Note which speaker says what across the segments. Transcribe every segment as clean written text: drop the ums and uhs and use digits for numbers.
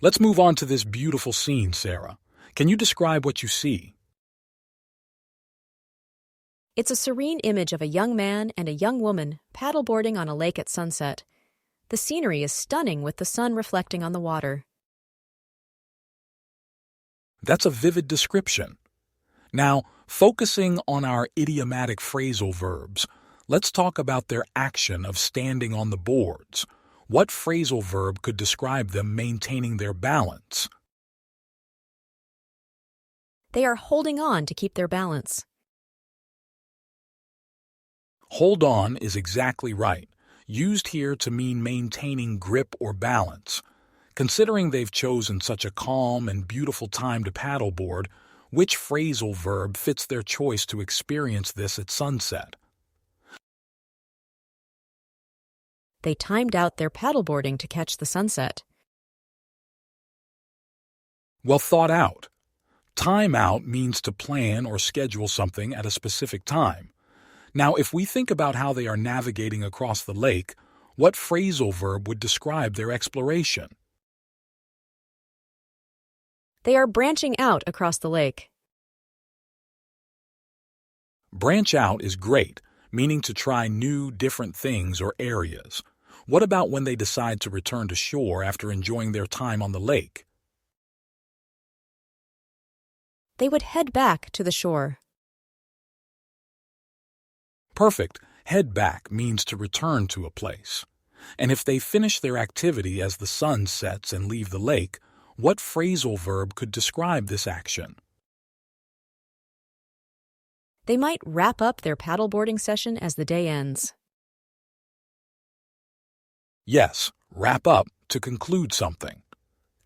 Speaker 1: Let's move on to this beautiful scene, Sarah. Can you describe what you see?
Speaker 2: It's a serene image of a young man and a young woman paddleboarding on a lake at sunset. The scenery is stunning with the sun reflecting on the water.
Speaker 1: That's a vivid description. Now, focusing on our idiomatic phrasal verbs, let's talk about their action of standing on the boards. What phrasal verb could describe them maintaining their balance?
Speaker 2: They are holding on to keep their balance.
Speaker 1: Hold on is exactly right, used here to mean maintaining grip or balance. Considering they've chosen such a calm and beautiful time to paddleboard, which phrasal verb fits their choice to experience this at sunset?
Speaker 2: They timed out their paddleboarding to catch the sunset.
Speaker 1: Well thought out. Time out means to plan or schedule something at a specific time. Now, if we think about how they are navigating across the lake, what phrasal verb would describe their exploration?
Speaker 2: They are branching out across the lake.
Speaker 1: Branch out is great, meaning to try new, different things or areas. What about when they decide to return to shore after enjoying their time on the lake?
Speaker 2: They would head back to the shore.
Speaker 1: Perfect. Head back means to return to a place. And if they finish their activity as the sun sets and leave the lake, what phrasal verb could describe this action?
Speaker 2: They might wrap up their paddleboarding session as the day ends.
Speaker 1: Yes, wrap up to conclude something.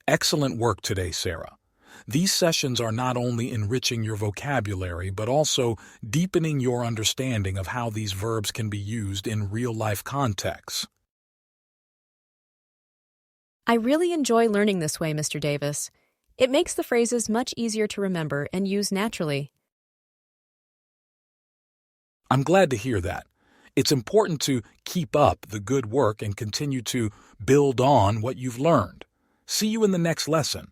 Speaker 1: Excellent work today, Sarah. These sessions are not only enriching your vocabulary, but also deepening your understanding of how these verbs can be used in real-life contexts.
Speaker 2: I really enjoy learning this way, Mr. Davis. It makes the phrases much easier to remember and use naturally.
Speaker 1: I'm glad to hear that. It's important to keep up the good work and continue to build on what you've learned. See you in the next lesson.